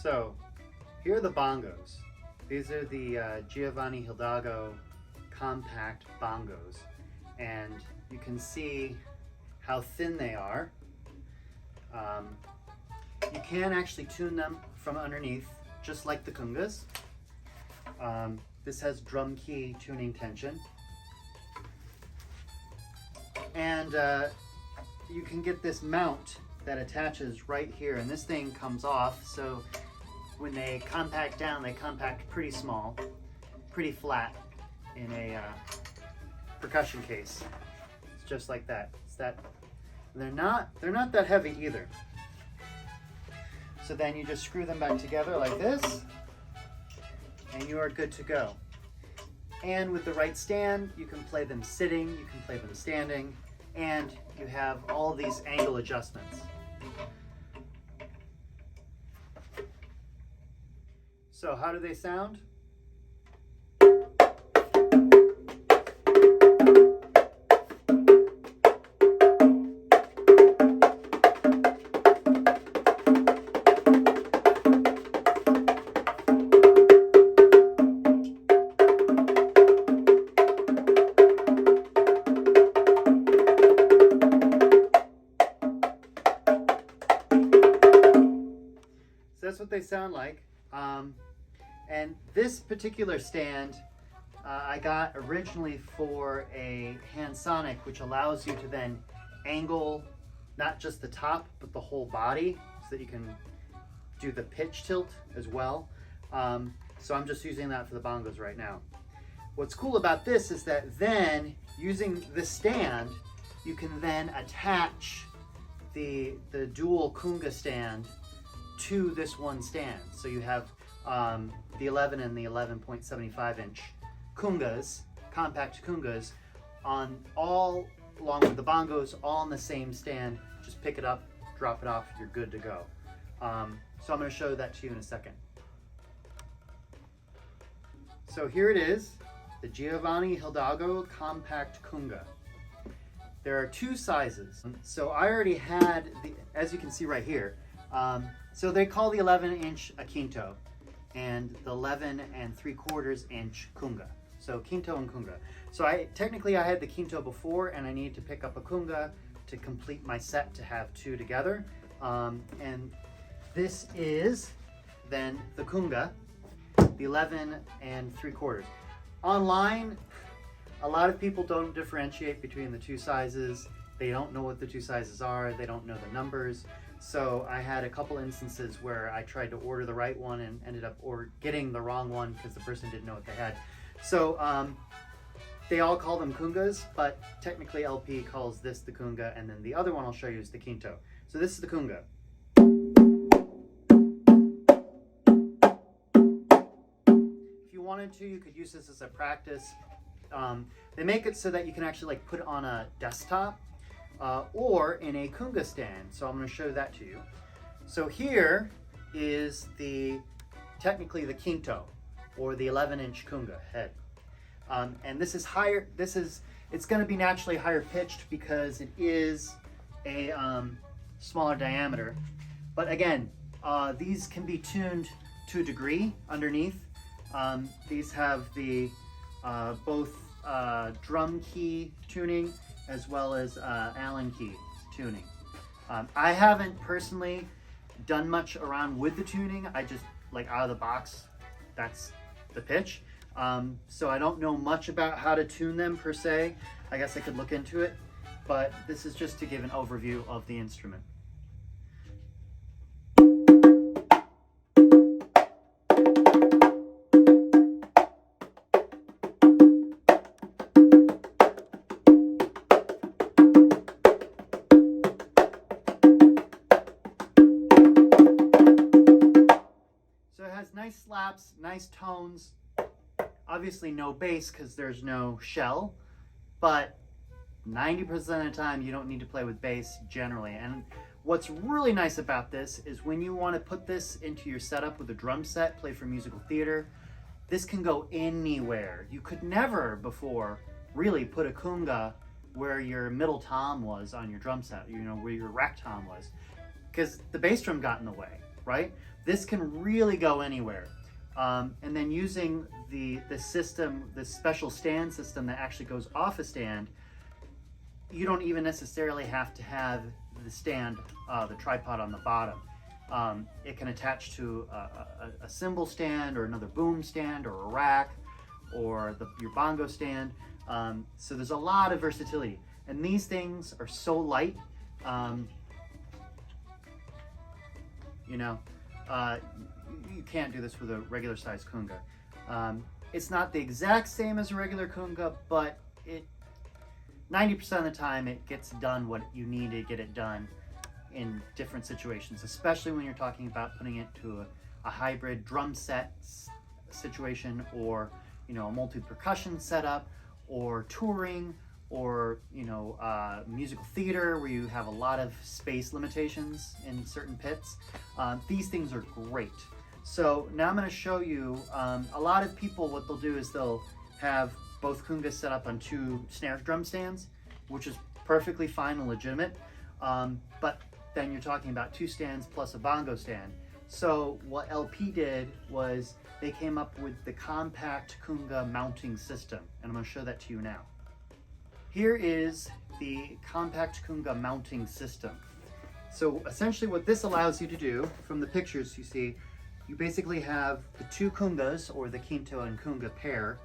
So here are the bongos. These are the Giovani Hildago Compact Bongos, and you can see how thin they are. You can actually tune them from underneath, just like the congas. This has drum key tuning tension, and you can get this mount that attaches right here, and this thing comes off, so when they compact down, they compact pretty small, pretty flat in a percussion case. It's just like that. It's that. They're not that heavy either. So then you just screw them back together like this, and you are good to go. And with the right stand, you can play them sitting, you can play them standing, and you have all these angle adjustments. So how do they sound? That's what they sound like. And this particular stand I got originally for a hand sonic, which allows you to then angle not just the top but the whole body, so that you can do the pitch tilt as well. So I'm just using that for the bongos right now. What's cool about this is that then using this stand, you can then attach the dual conga stand to this one stand. So you have the 11 and the 11.75 inch congas, compact congas, on all along with the bongos, all on the same stand. Just pick it up, drop it off, you're good to go. So I'm going to show that to you in a second. So here it is, the Giovani Hildago Compact Conga. There are two sizes. So I already had the, as you can see right here, so they call the 11-inch a quinto and the 11 3/4 inch conga. So quinto and conga. So technically I had the quinto before, and I needed to pick up a conga to complete my set to have two together. And this is then the conga, the 11 3/4. Online, a lot of people don't differentiate between the two sizes. They don't know what the two sizes are. They don't know the numbers. So I had a couple instances where I tried to order the right one and ended up getting the wrong one because the person didn't know what they had. So they all call them congas, but technically LP calls this the conga, and then the other one I'll show you is the quinto. So this is the conga. If you wanted to, you could use this as a practice. They make it so that you can actually like put it on a desktop or in a conga stand. So I'm going to show that to you. So here is technically the quinto, or the 11-inch conga head. And this is higher, it's going to be naturally higher pitched because it is a smaller diameter. But again, these can be tuned to a degree underneath. These have the both drum key tuning as well as Allen key tuning. I haven't personally done much around with the tuning. I just, like, out of the box, that's the pitch. So I don't know much about how to tune them per se. I guess I could look into it, but this is just to give an overview of the instrument. Nice slaps, nice tones. Obviously no bass because there's no shell, but 90% of the time you don't need to play with bass generally. And what's really nice about this is when you want to put this into your setup with a drum set, play for musical theater, this can go anywhere. You could never before really put a conga where your middle tom was on your drum set, you know, where your rack tom was, because the bass drum got in the way. right? This can really go anywhere. And then using the system, the special stand system that actually goes off a stand, you don't even necessarily have to have the stand, the tripod on the bottom. It can attach to a cymbal stand or another boom stand or a rack or your bongo stand. So there's a lot of versatility. And these things are so light, you know, you can't do this with a regular size conga. It's not the exact same as a regular conga, but 90% of the time it gets done what you need to get it done in different situations, especially when you're talking about putting it to a hybrid drum set situation, or, you know, a multi-percussion setup, or touring, or, you know, musical theater where you have a lot of space limitations in certain pits. These things are great. So now I'm going to show you, a lot of people, what they'll do is they'll have both congas set up on 2 snare drum stands, which is perfectly fine and legitimate. But then you're talking about 2 stands plus a bongo stand. So what LP did was they came up with the Compact Conga mounting system, and I'm going to show that to you now. Here is the Compact Conga mounting system. So essentially what this allows you to do, from the pictures you see, you basically have the 2 congas, or the quinto and conga pair,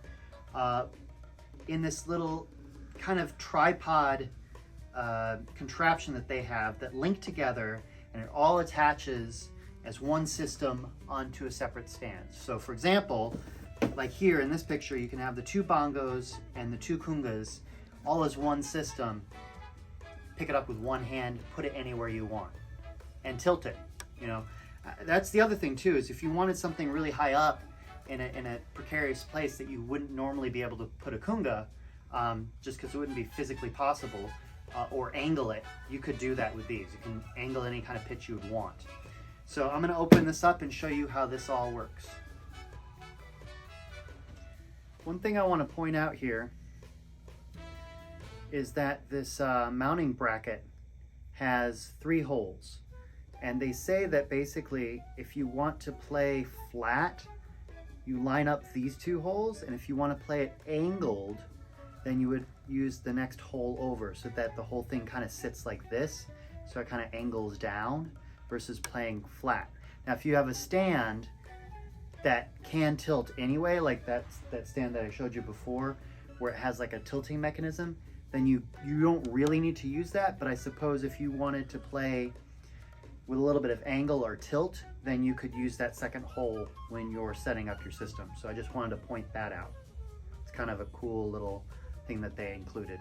in this little kind of tripod contraption that they have that link together, and it all attaches as one system onto a separate stand. So for example, like here in this picture, you can have the 2 bongos and the 2 congas all as one system. Pick it up with one hand, put it anywhere you want, and tilt it. You know, that's the other thing too, is if you wanted something really high up in a precarious place that you wouldn't normally be able to put a conga, just because it wouldn't be physically possible, or angle it, you could do that with these. You can angle any kind of pitch you would want. So I'm going to open this up and show you how this all works. One thing I want to point out here is that this mounting bracket has 3 holes. And they say that basically if you want to play flat, you line up these 2 holes, and if you want to play it angled, then you would use the next hole over, so that the whole thing kind of sits like this, so it kind of angles down versus playing flat. Now if you have a stand that can tilt anyway, like that stand that I showed you before, where it has like a tilting mechanism, then you don't really need to use that. But I suppose if you wanted to play with a little bit of angle or tilt, then you could use that second hole when you're setting up your system. So I just wanted to point that out. It's kind of a cool little thing that they included.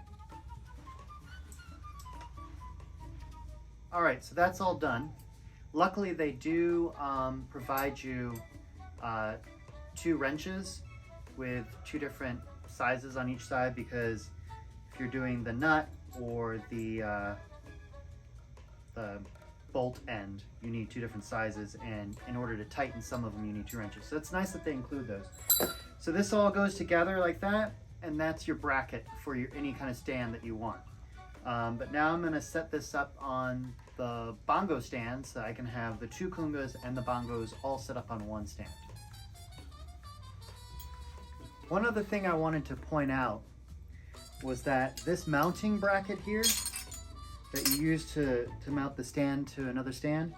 All right, so that's all done. Luckily, they do provide you 2 wrenches with 2 different sizes on each side, because if you're doing the nut or the bolt end, you need 2 different sizes, and in order to tighten some of them, you need 2 wrenches. So it's nice that they include those. So this all goes together like that, and that's your bracket for any kind of stand that you want. But now I'm going to set this up on the bongo stand, so I can have the 2 congas and the bongos all set up on one stand. One other thing I wanted to point out was that this mounting bracket here that you use to mount the stand to another stand,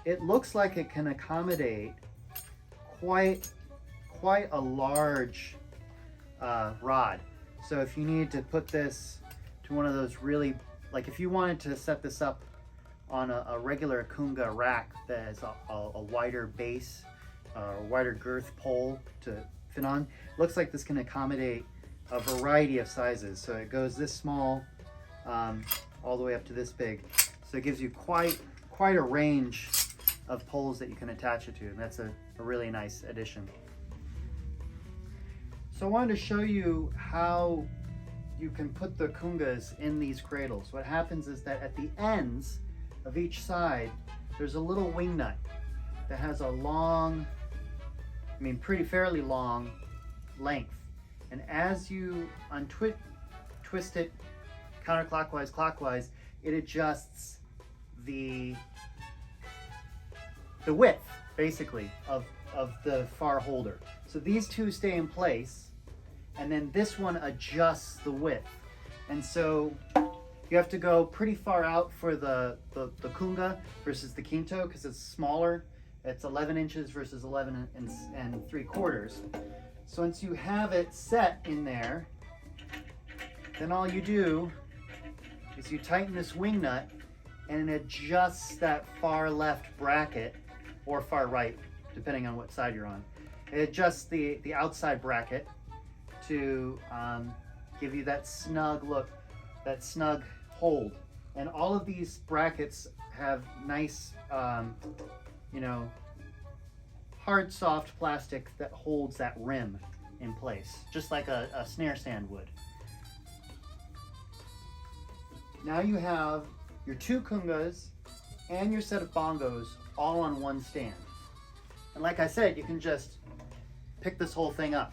it looks like it can accommodate quite a large rod. So if you need to put this to one of those really, like if you wanted to set this up on a regular conga rack that has a wider base, wider girth pole to fit on, it looks like this can accommodate a variety of sizes. So it goes this small all the way up to this big. So it gives you quite a range of poles that you can attach it to, and that's a really nice addition. So I wanted to show you how you can put the congas in these cradles. What happens is that at the ends of each side, there's a little wing nut that has a long, fairly long length. And as you twist it counterclockwise, clockwise, it adjusts the the width, basically, of the far holder. So these two stay in place, and then this one adjusts the width. And so you have to go pretty far out for the conga versus the quinto, because it's smaller. It's 11 inches versus 11 and 3/4. So once you have it set in there, then all you do is you tighten this wing nut and it adjusts that far left bracket, or far right, depending on what side you're on. It adjusts the outside bracket to give you that snug look, that snug hold. And all of these brackets have nice, you know, hard, soft plastic that holds that rim in place, just like a snare stand would. Now you have your two congas and your set of bongos all on one stand. And like I said, you can just pick this whole thing up.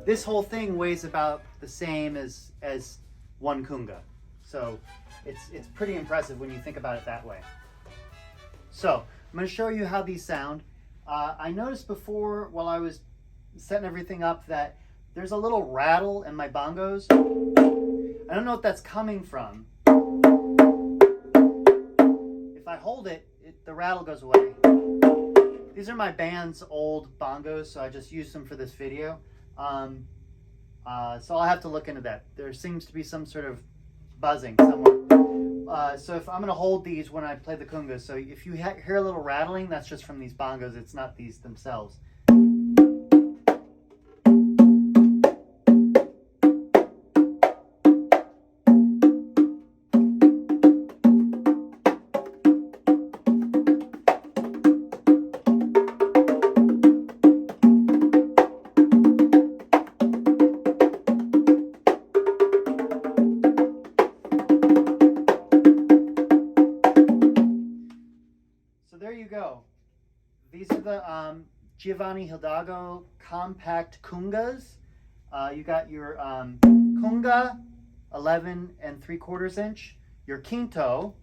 This whole thing weighs about the same as one conga. So it's pretty impressive when you think about it that way. So I'm going to show you how these sound. I noticed before while I was setting everything up that there's a little rattle in my bongos. I don't know what that's coming from. If I hold it, the rattle goes away. These are my band's old bongos, so I just used them for this video. So I'll have to look into that. There seems to be some sort of buzzing somewhere. So if I'm going to hold these when I play the congas, so if you hear a little rattling, that's just from these bongos. It's not these themselves. There you go. These are the Giovani Hildago Compact Congas. You got your conga, 11 3/4 inch, your quinto,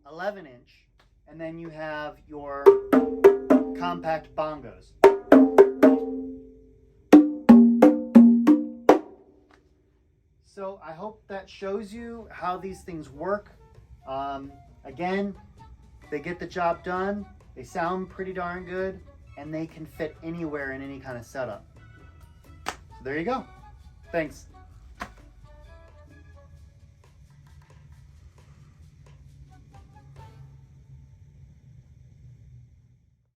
11 inch, and then you have your compact bongos. So I hope that shows you how these things work. Again, they get the job done, they sound pretty darn good, and they can fit anywhere in any kind of setup. So there you go. Thanks.